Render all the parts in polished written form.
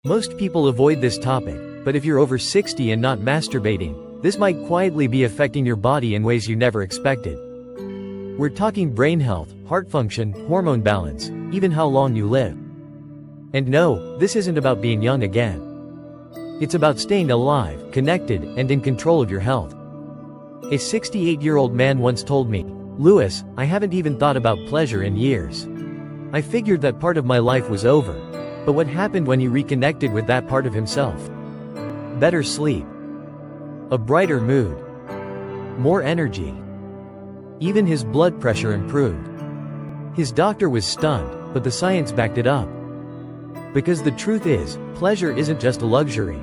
Most people avoid this topic, but if you're over 60 and not masturbating, this might quietly be affecting your body in ways you never expected. We're talking brain health, heart function, hormone balance, even how long you live. And no, this isn't about being young again. It's about staying alive, connected, and in control of your health. A 68-year-old man once told me, "Louis, I haven't even thought about pleasure in years. I figured that part of my life was over. But what happened when he reconnected with that part of himself? Better sleep. A brighter mood. More energy. Even his blood pressure improved." His doctor was stunned, but the science backed it up. Because the truth is, pleasure isn't just a luxury.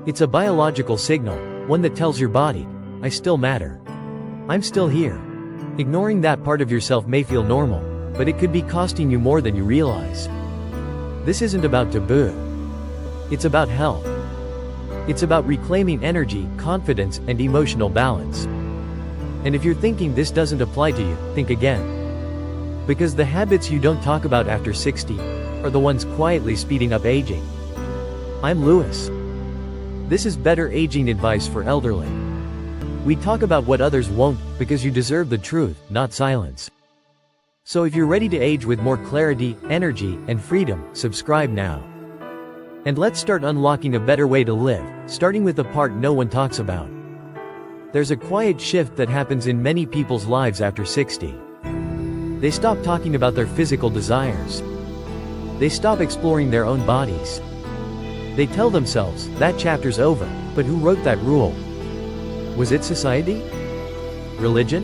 It's a biological signal, one that tells your body, "I still matter. I'm still here." Ignoring that part of yourself may feel normal, but it could be costing you more than you realize. This isn't about taboo. It's about health. It's about reclaiming energy, confidence, and emotional balance. And if you're thinking this doesn't apply to you, think again. Because the habits you don't talk about after 60 are the ones quietly speeding up aging. I'm Louis. This is Better Aging Advice for Elderly. We talk about what others won't, because you deserve the truth, not silence. So if you're ready to age with more clarity, energy, and freedom, subscribe now. And let's start unlocking a better way to live, starting with the part no one talks about. There's a quiet shift that happens in many people's lives after 60. They stop talking about their physical desires. They stop exploring their own bodies. They tell themselves, that chapter's over, but who wrote that rule? Was it society? Religion?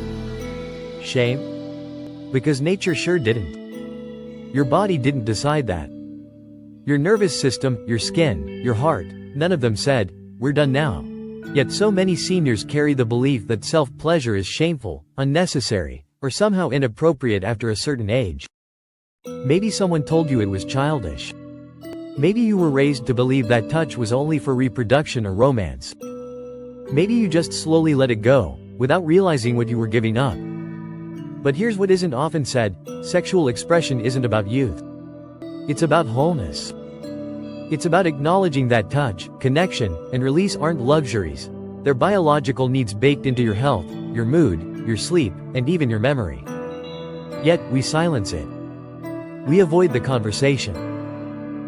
Shame? Because nature sure didn't. Your body didn't decide that. Your nervous system, your skin, your heart, none of them said, "We're done now." Yet so many seniors carry the belief that self-pleasure is shameful, unnecessary, or somehow inappropriate after a certain age. Maybe someone told you it was childish. Maybe you were raised to believe that touch was only for reproduction or romance. Maybe you just slowly let it go, without realizing what you were giving up. But here's what isn't often said: sexual expression isn't about youth. It's about wholeness. It's about acknowledging that touch, connection, and release aren't luxuries. They're biological needs baked into your health, your mood, your sleep, and even your memory. Yet, we silence it. We avoid the conversation.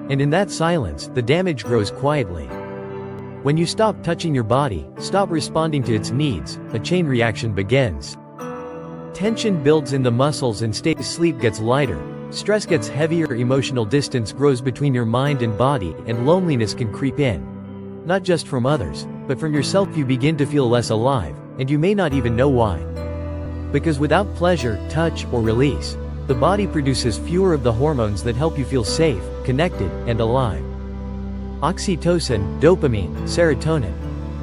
And in that silence, the damage grows quietly. When you stop touching your body, stop responding to its needs, a chain reaction begins. Tension builds in the muscles and sleep gets lighter, stress gets heavier, emotional distance grows between your mind and body, and loneliness can creep in. Not just from others, but from yourself. You begin to feel less alive, and you may not even know why. Because without pleasure, touch, or release, the body produces fewer of the hormones that help you feel safe, connected, and alive. Oxytocin, dopamine, serotonin.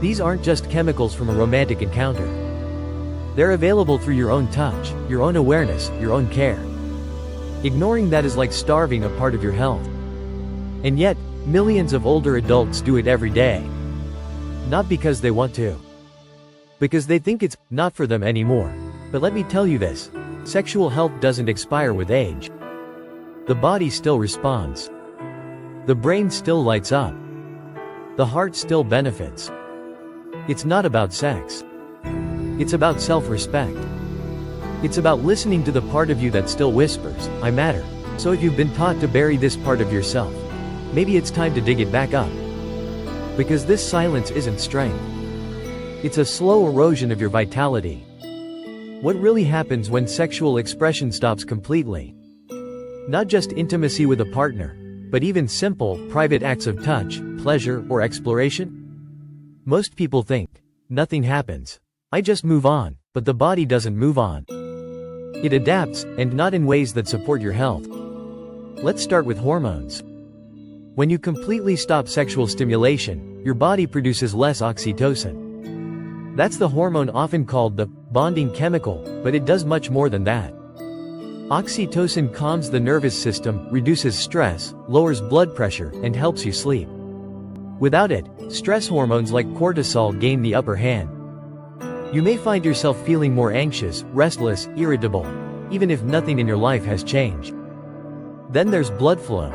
These aren't just chemicals from a romantic encounter. They're available through your own touch, your own awareness, your own care. Ignoring that is like starving a part of your health. And yet, millions of older adults do it every day. Not because they want to. Because they think it's not for them anymore. But let me tell you this: sexual health doesn't expire with age. The body still responds. The brain still lights up. The heart still benefits. It's not about sex. It's about self-respect. It's about listening to the part of you that still whispers, "I matter." So if you've been taught to bury this part of yourself, maybe it's time to dig it back up. Because this silence isn't strength. It's a slow erosion of your vitality. What really happens when sexual expression stops completely? Not just intimacy with a partner, but even simple, private acts of touch, pleasure, or exploration? Most people think, nothing happens. I just move on. But the body doesn't move on. It adapts, and not in ways that support your health. Let's start with hormones. When you completely stop sexual stimulation, your body produces less oxytocin. That's the hormone often called the bonding chemical, but it does much more than that. Oxytocin calms the nervous system, reduces stress, lowers blood pressure, and helps you sleep. Without it, stress hormones like cortisol gain the upper hand. You may find yourself feeling more anxious, restless, irritable, even if nothing in your life has changed. Then there's blood flow.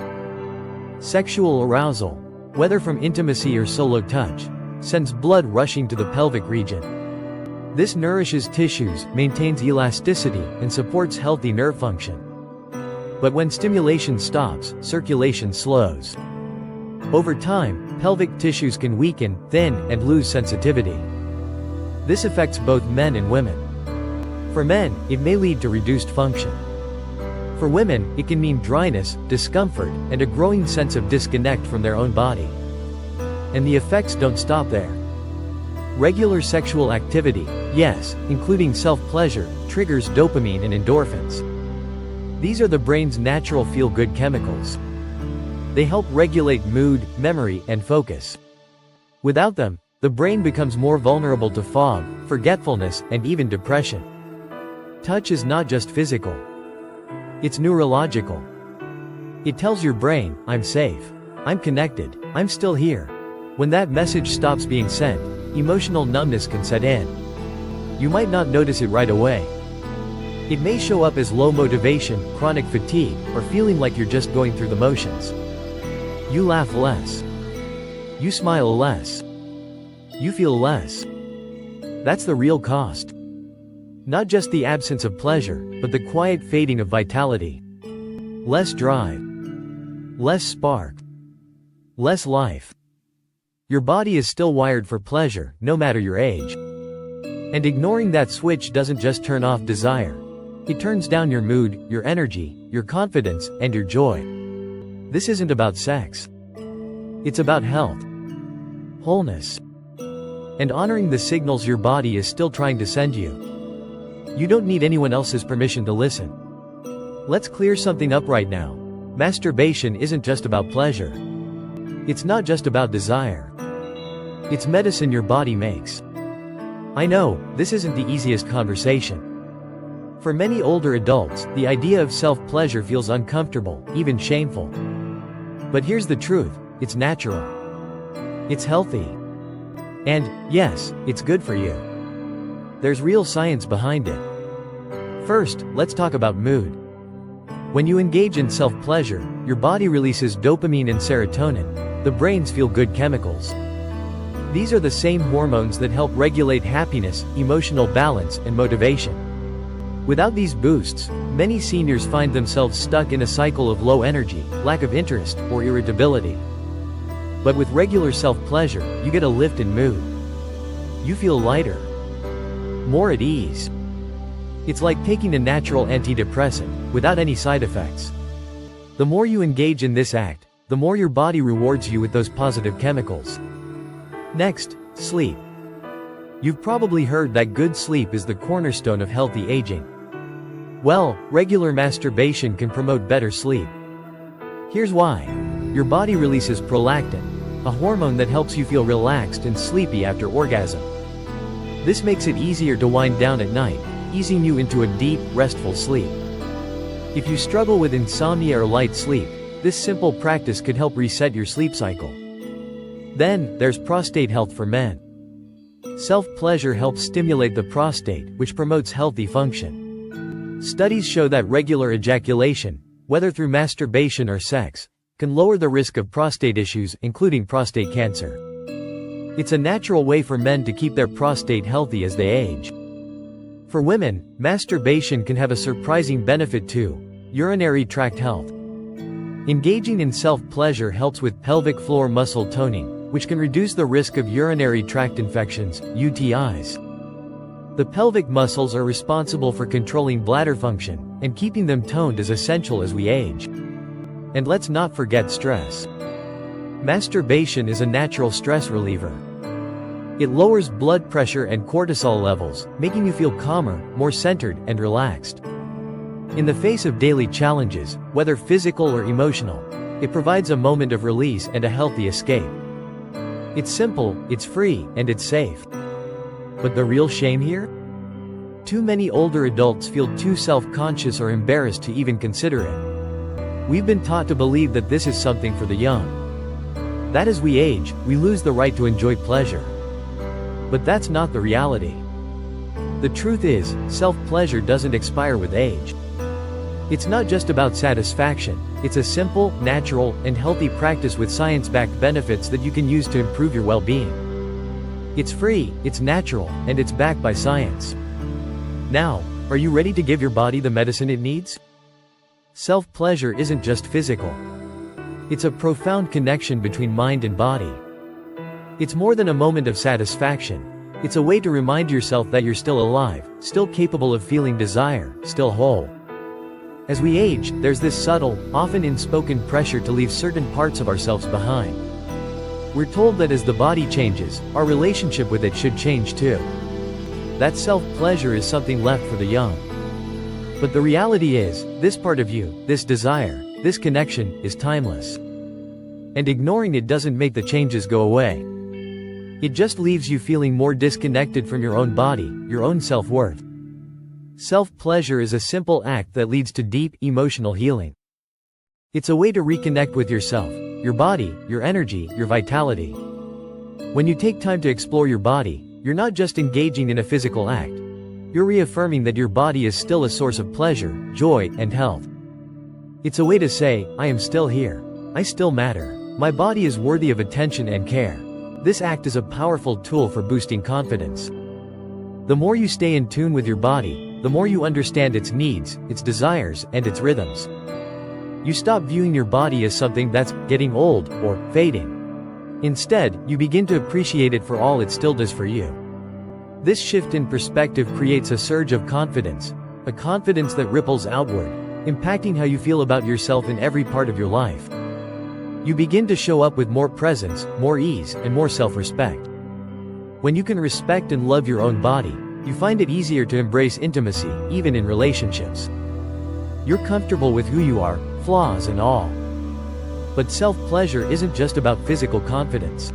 Sexual arousal, whether from intimacy or solo touch, sends blood rushing to the pelvic region. This nourishes tissues, maintains elasticity, and supports healthy nerve function. But when stimulation stops, circulation slows. Over time, pelvic tissues can weaken, thin, and lose sensitivity. This affects both men and women. For men, it may lead to reduced function. For women, it can mean dryness, discomfort, and a growing sense of disconnect from their own body. And the effects don't stop there. Regular sexual activity, yes, including self-pleasure, triggers dopamine and endorphins. These are the brain's natural feel-good chemicals. They help regulate mood, memory, and focus. Without them, the brain becomes more vulnerable to fog, forgetfulness, and even depression. Touch is not just physical. It's neurological. It tells your brain, I'm safe. I'm connected. I'm still here. When that message stops being sent, emotional numbness can set in. You might not notice it right away. It may show up as low motivation, chronic fatigue, or feeling like you're just going through the motions. You laugh less. You smile less. You feel less. That's the real cost. Not just the absence of pleasure, but the quiet fading of vitality. Less drive. Less spark. Less life. Your body is still wired for pleasure, no matter your age. And ignoring that switch doesn't just turn off desire. It turns down your mood, your energy, your confidence, and your joy. This isn't about sex. It's about health, wholeness, and honoring the signals your body is still trying to send you. You don't need anyone else's permission to listen. Let's clear something up right now. Masturbation isn't just about pleasure. It's not just about desire. It's medicine your body makes. I know, this isn't the easiest conversation. For many older adults, the idea of self-pleasure feels uncomfortable, even shameful. But here's the truth, it's natural. It's healthy. And, yes, it's good for you. There's real science behind it. First, let's talk about mood. When you engage in self-pleasure, your body releases dopamine and serotonin, the brain's feel-good chemicals. These are the same hormones that help regulate happiness, emotional balance, and motivation. Without these boosts, many seniors find themselves stuck in a cycle of low energy, lack of interest, or irritability. But with regular self-pleasure, you get a lift in mood. You feel lighter, more at ease. It's like taking a natural antidepressant, without any side effects. The more you engage in this act, the more your body rewards you with those positive chemicals. Next, sleep. You've probably heard that good sleep is the cornerstone of healthy aging. Well, regular masturbation can promote better sleep. Here's why. Your body releases prolactin, a hormone that helps you feel relaxed and sleepy after orgasm. This makes it easier to wind down at night, easing you into a deep, restful sleep. If you struggle with insomnia or light sleep, this simple practice could help reset your sleep cycle. Then, there's prostate health for men. Self-pleasure helps stimulate the prostate, which promotes healthy function. Studies show that regular ejaculation, whether through masturbation or sex, can lower the risk of prostate issues, including prostate cancer. It's a natural way for men to keep their prostate healthy as they age. For women, masturbation can have a surprising benefit too: urinary tract health. Engaging in self-pleasure helps with pelvic floor muscle toning, which can reduce the risk of urinary tract infections, UTIs. The pelvic muscles are responsible for controlling bladder function, and keeping them toned is essential as we age. And let's not forget stress. Masturbation is a natural stress reliever. It lowers blood pressure and cortisol levels, making you feel calmer, more centered, and relaxed. In the face of daily challenges, whether physical or emotional, it provides a moment of release and a healthy escape. It's simple, it's free, and it's safe. But the real shame here? Too many older adults feel too self-conscious or embarrassed to even consider it. We've been taught to believe that this is something for the young. That as we age, we lose the right to enjoy pleasure. But that's not the reality. The truth is, self-pleasure doesn't expire with age. It's not just about satisfaction, it's a simple, natural, and healthy practice with science-backed benefits that you can use to improve your well-being. It's free, it's natural, and it's backed by science. Now, are you ready to give your body the medicine it needs? Self-pleasure isn't just physical. It's a profound connection between mind and body. It's more than a moment of satisfaction. It's a way to remind yourself that you're still alive, still capable of feeling desire, still whole. As we age, there's this subtle, often unspoken pressure to leave certain parts of ourselves behind. We're told that as the body changes, our relationship with it should change too. That self-pleasure is something left for the young. But the reality is, this part of you, this desire, this connection, is timeless. And ignoring it doesn't make the changes go away. It just leaves you feeling more disconnected from your own body, your own self-worth. Self-pleasure is a simple act that leads to deep, emotional healing. It's a way to reconnect with yourself, your body, your energy, your vitality. When you take time to explore your body, you're not just engaging in a physical act. You're reaffirming that your body is still a source of pleasure, joy, and health. It's a way to say, I am still here. I still matter. My body is worthy of attention and care. This act is a powerful tool for boosting confidence. The more you stay in tune with your body, the more you understand its needs, its desires, and its rhythms. You stop viewing your body as something that's getting old or fading. Instead, you begin to appreciate it for all it still does for you. This shift in perspective creates a surge of confidence, a confidence that ripples outward, impacting how you feel about yourself in every part of your life. You begin to show up with more presence, more ease, and more self-respect. When you can respect and love your own body, you find it easier to embrace intimacy, even in relationships. You're comfortable with who you are, flaws and all. But self-pleasure isn't just about physical confidence.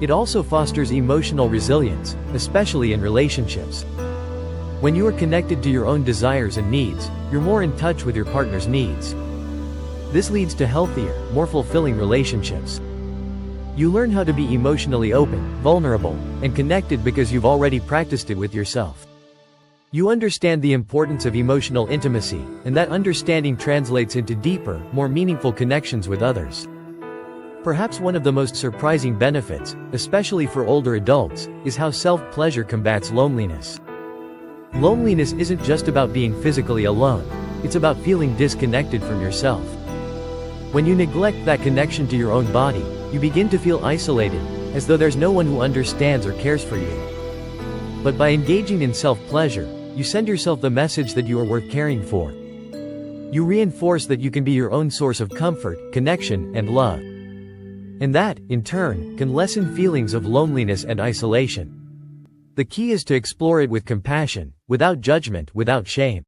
It also fosters emotional resilience, especially in relationships. When you are connected to your own desires and needs, you're more in touch with your partner's needs. This leads to healthier, more fulfilling relationships. You learn how to be emotionally open, vulnerable, and connected because you've already practiced it with yourself. You understand the importance of emotional intimacy, and that understanding translates into deeper, more meaningful connections with others. Perhaps one of the most surprising benefits, especially for older adults, is how self-pleasure combats loneliness. Loneliness isn't just about being physically alone, it's about feeling disconnected from yourself. When you neglect that connection to your own body, you begin to feel isolated, as though there's no one who understands or cares for you. But by engaging in self-pleasure, you send yourself the message that you are worth caring for. You reinforce that you can be your own source of comfort, connection, and love. And that, in turn, can lessen feelings of loneliness and isolation. The key is to explore it with compassion, without judgment, without shame.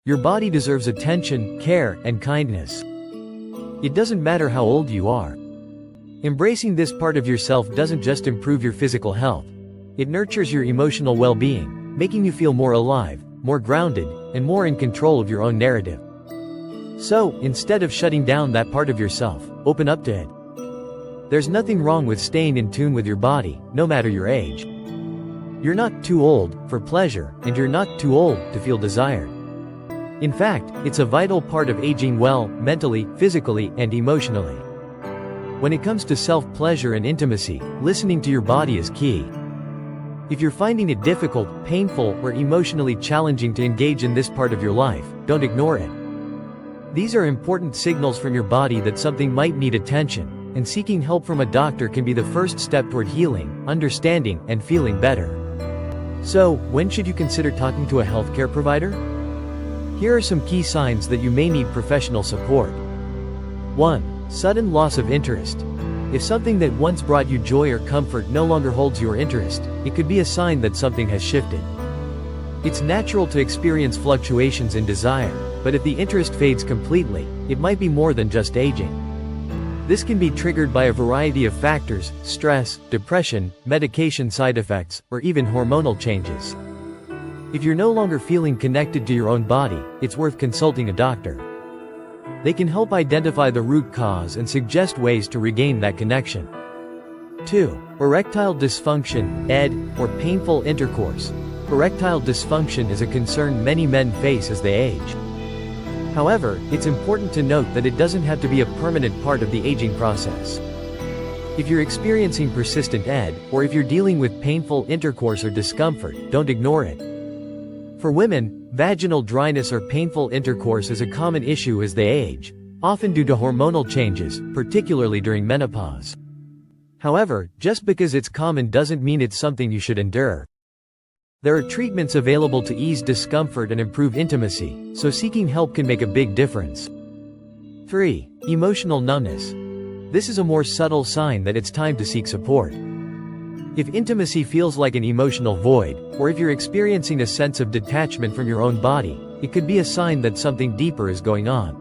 Your body deserves attention, care, and kindness. It doesn't matter how old you are. Embracing this part of yourself doesn't just improve your physical health. It nurtures your emotional well-being, making you feel more alive, more grounded, and more in control of your own narrative. So, instead of shutting down that part of yourself, open up to it. There's nothing wrong with staying in tune with your body, no matter your age. You're not too old for pleasure, and you're not too old to feel desired. In fact, it's a vital part of aging well, mentally, physically, and emotionally. When it comes to self-pleasure and intimacy, listening to your body is key. If you're finding it difficult, painful, or emotionally challenging to engage in this part of your life, don't ignore it. These are important signals from your body that something might need attention, and seeking help from a doctor can be the first step toward healing, understanding, and feeling better. So, when should you consider talking to a healthcare provider? Here are some key signs that you may need professional support. 1. Sudden loss of interest. If something that once brought you joy or comfort no longer holds your interest, it could be a sign that something has shifted. It's natural to experience fluctuations in desire, but if the interest fades completely, it might be more than just aging. This can be triggered by a variety of factors: stress, depression, medication side effects, or even hormonal changes. If you're no longer feeling connected to your own body, it's worth consulting a doctor. They can help identify the root cause and suggest ways to regain that connection. 2. Erectile dysfunction, ED, or painful intercourse. Erectile dysfunction is a concern many men face as they age. However, it's important to note that it doesn't have to be a permanent part of the aging process. If you're experiencing persistent ED, or if you're dealing with painful intercourse or discomfort, don't ignore it. For women, vaginal dryness or painful intercourse is a common issue as they age, often due to hormonal changes, particularly during menopause. However, just because it's common doesn't mean it's something you should endure. There are treatments available to ease discomfort and improve intimacy, so seeking help can make a big difference. 3. Emotional numbness. This is a more subtle sign that it's time to seek support. If intimacy feels like an emotional void, or if you're experiencing a sense of detachment from your own body, it could be a sign that something deeper is going on.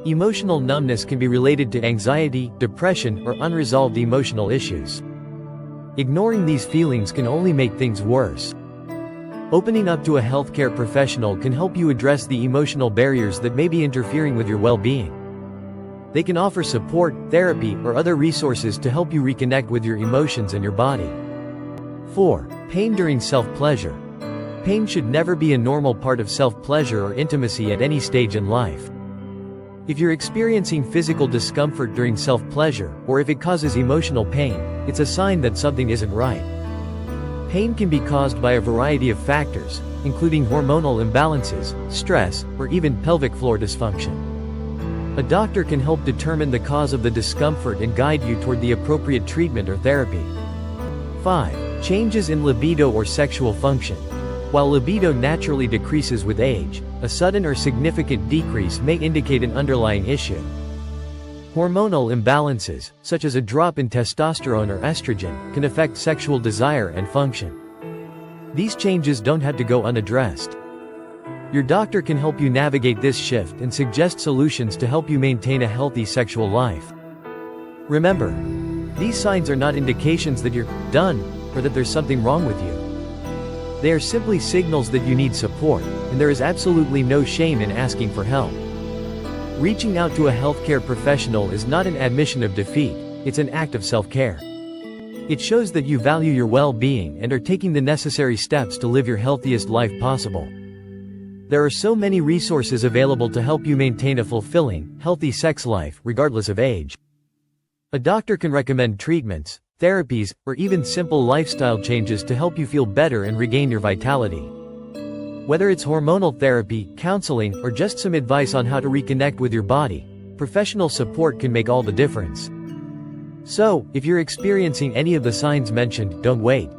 Emotional numbness can be related to anxiety, depression, or unresolved emotional issues. Ignoring these feelings can only make things worse. Opening up to a healthcare professional can help you address the emotional barriers that may be interfering with your well-being. They can offer support, therapy, or other resources to help you reconnect with your emotions and your body. 4. Pain during self-pleasure. Pain should never be a normal part of self-pleasure or intimacy at any stage in life. If you're experiencing physical discomfort during self-pleasure, or if it causes emotional pain, it's a sign that something isn't right. Pain can be caused by a variety of factors, including hormonal imbalances, stress, or even pelvic floor dysfunction. A doctor can help determine the cause of the discomfort and guide you toward the appropriate treatment or therapy. 5. Changes in libido or sexual function. While libido naturally decreases with age, a sudden or significant decrease may indicate an underlying issue. Hormonal imbalances, such as a drop in testosterone or estrogen, can affect sexual desire and function. These changes don't have to go unaddressed. Your doctor can help you navigate this shift and suggest solutions to help you maintain a healthy sexual life. Remember, these signs are not indications that you're done, or that there's something wrong with you. They are simply signals that you need support, and there is absolutely no shame in asking for help. Reaching out to a healthcare professional is not an admission of defeat, it's an act of self-care. It shows that you value your well-being and are taking the necessary steps to live your healthiest life possible. There are so many resources available to help you maintain a fulfilling, healthy sex life, regardless of age. A doctor can recommend treatments, therapies, or even simple lifestyle changes to help you feel better and regain your vitality. Whether it's hormonal therapy, counseling, or just some advice on how to reconnect with your body, professional support can make all the difference. So, if you're experiencing any of the signs mentioned, don't wait.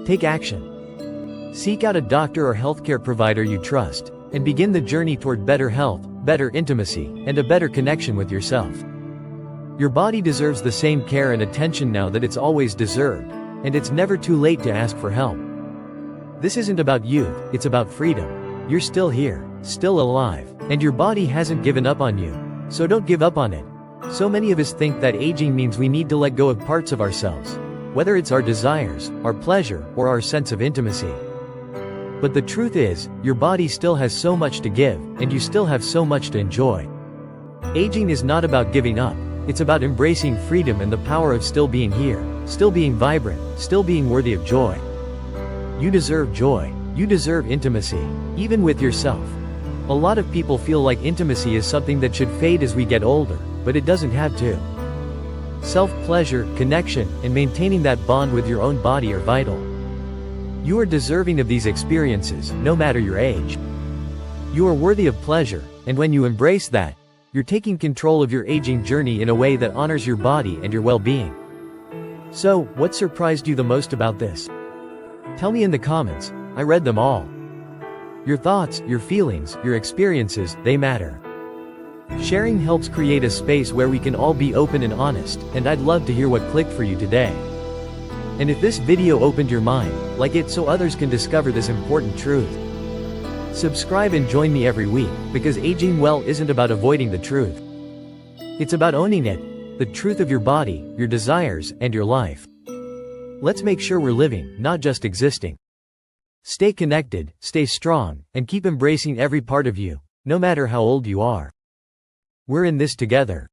Take action. Seek out a doctor or healthcare provider you trust, and begin the journey toward better health, better intimacy, and a better connection with yourself. Your body deserves the same care and attention now that it's always deserved, and it's never too late to ask for help. This isn't about youth, it's about freedom. You're still here, still alive, and your body hasn't given up on you, so don't give up on it. So many of us think that aging means we need to let go of parts of ourselves, whether it's our desires, our pleasure, or our sense of intimacy. But the truth is, your body still has so much to give, and you still have so much to enjoy. Aging is not about giving up, it's about embracing freedom and the power of still being here, still being vibrant, still being worthy of joy. You deserve joy. You deserve intimacy, even with yourself. A lot of people feel like intimacy is something that should fade as we get older, but it doesn't have to. Self-pleasure, connection, and maintaining that bond with your own body are vital. You are deserving of these experiences, no matter your age. You are worthy of pleasure, and when you embrace that, you're taking control of your aging journey in a way that honors your body and your well-being. So, what surprised you the most about this? Tell me in the comments, I read them all. Your thoughts, your feelings, your experiences, they matter. Sharing helps create a space where we can all be open and honest, and I'd love to hear what clicked for you today. And if this video opened your mind, like it so others can discover this important truth. Subscribe and join me every week, because aging well isn't about avoiding the truth. It's about owning it, the truth of your body, your desires, and your life. Let's make sure we're living, not just existing. Stay connected, stay strong, and keep embracing every part of you, no matter how old you are. We're in this together.